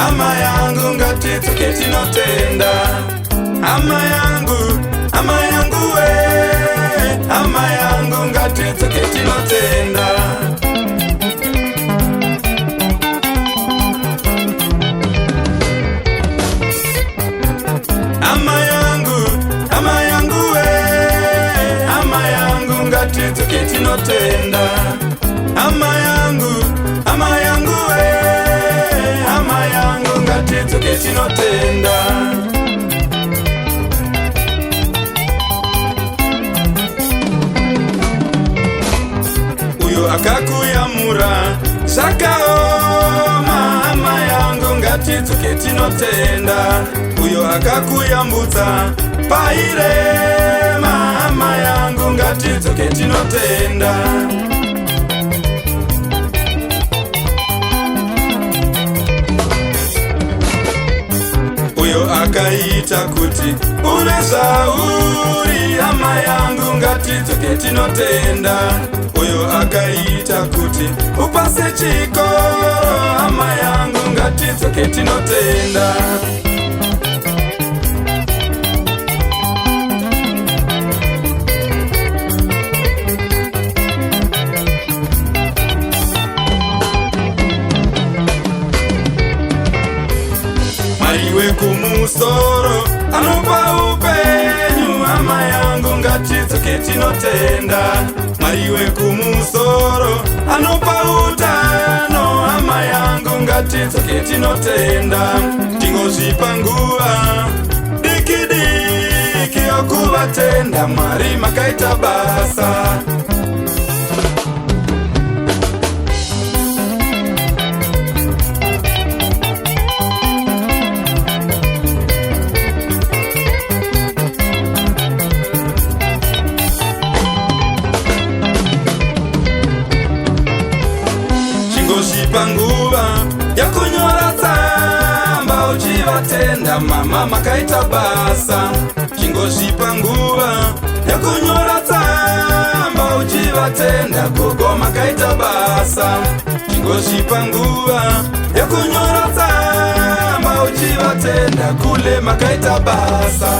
hama yangu ngatitsuke tinotenda. Hama yangu we, hama yangu ngatitsuke tinotenda. Hama yangu we, hama yangu ngatitsuke tinotenda. Hama yangu we, hama yangu ngatitsuke tinotenda. Uyo akakuyamura zvakaoma, hama yangu ngatitsuke tinotenda. Uyo akakuyambutsa pairema, hama yangu ngatitsuke tinotenda. Uyo akaita kuti uve zvauri, hama yangu ngatitsuke tinotenda. Uyo akaita kuti upase chikoro, hama yangu ngatitsuke tinotenda. Mariwe kumusoro anopa upenyu, hama yangu ngatitsuke tinotenda. Mariwe kumusoro anopa utano, hama yangu ngatitsuke tinotenda. Tingozvipa nguva diki diki yokuvatenda, Mwari makaita basa. Panguva yakunyora tsamba uchivatenda, mama makaita basa. Chingozvipa nguva yakunyora tsamba uchivatenda, gogo makaita basa. Chingozvipa nguva yakunyora tsamba uchivatenda, kule makaita basa.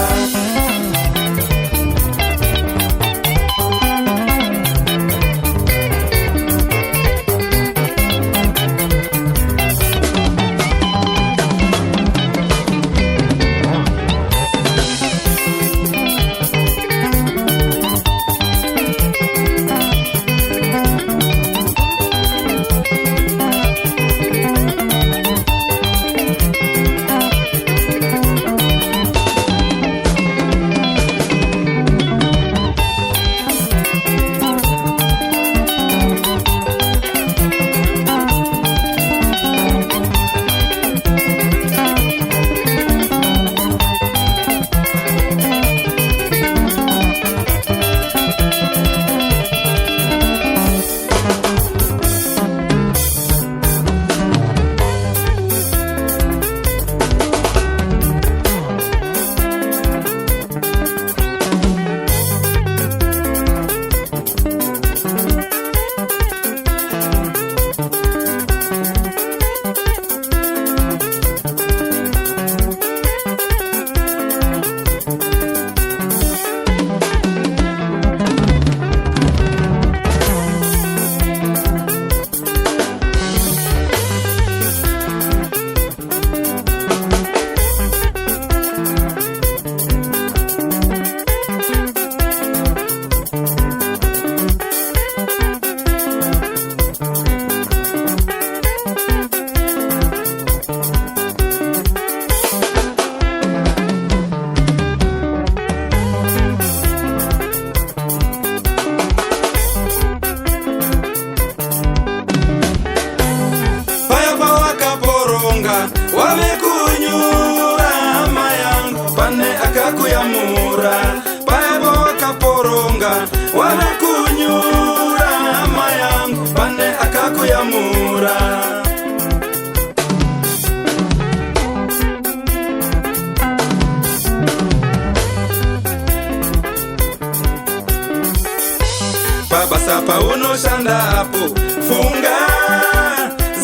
Basa paunoshandapo funga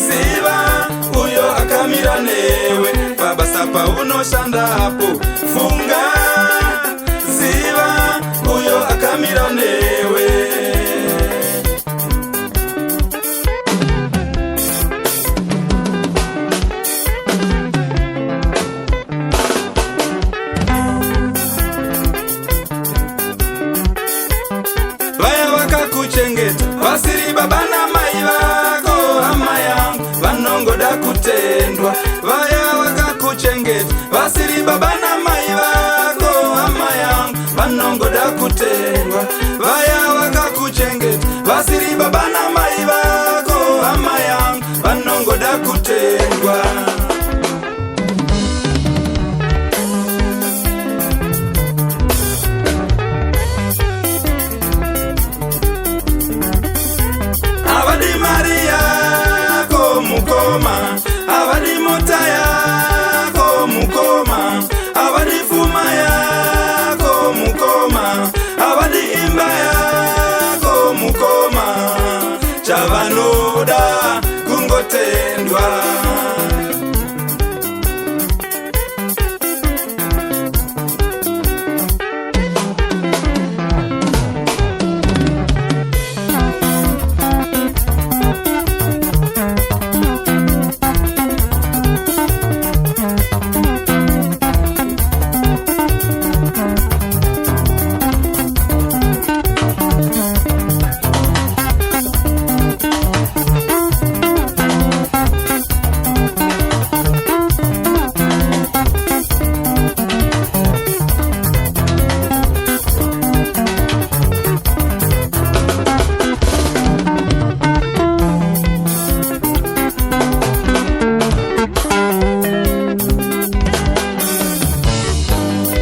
ziva uyo akamira newe. unoshandapo. Funga ziva uyo akamira newe. Vaya vakakuchengeta vasiri baba na mai vako, hama yangu vanongoda kutendwa. Vaya vakakuchengeta vasiri baba na mai vako, hama yangu vanongoda kutendwa. Vaya vakakuchengeta vasiri baba na mai vako, hama yangu vanongoda kutendwa. Avadi Maria ko mukoma, avadi motaya ko mukoma, avadi fumaya ko mukoma, avadi imbaya ko mukoma. Chavanoda kungotendwa.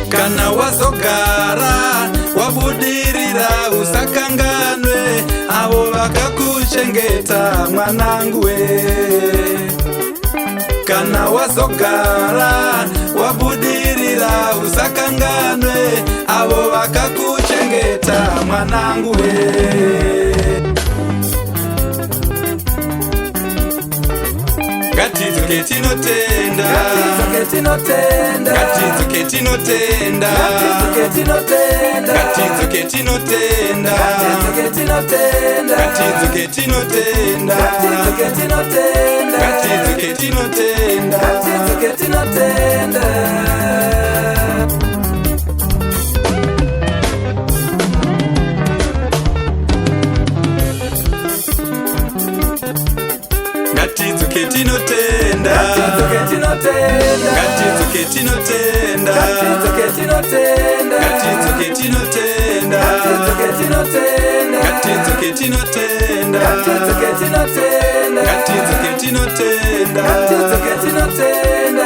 Kana wazogara wabudirira usakanganwe, avo vakakuchengeta mwananguwe. Kana wazogara wabudirira usakanganwe, avo vakakuchengeta mwananguwe. Gatidzoke tinotenda, gatidzoke tinotenda, gatidzoke tinotenda, gatidzoke tinotenda, gatidzoke tinotenda, gatidzoke tinotenda, gatidzoke tinotenda, gatidzoke tinotenda, gatidzoke tinotenda, gatidzoke tinotenda. Gatidzoke tinotenda, gatidzoke tinotenda, gatidzoke tinotenda, gatidzoke tinotenda, gatidzoke tinotenda, gatidzoke tinotenda, gatidzoke tinotenda, gatidzoke tinotenda, gatidzoke tinotenda, gatidzoke tinotenda.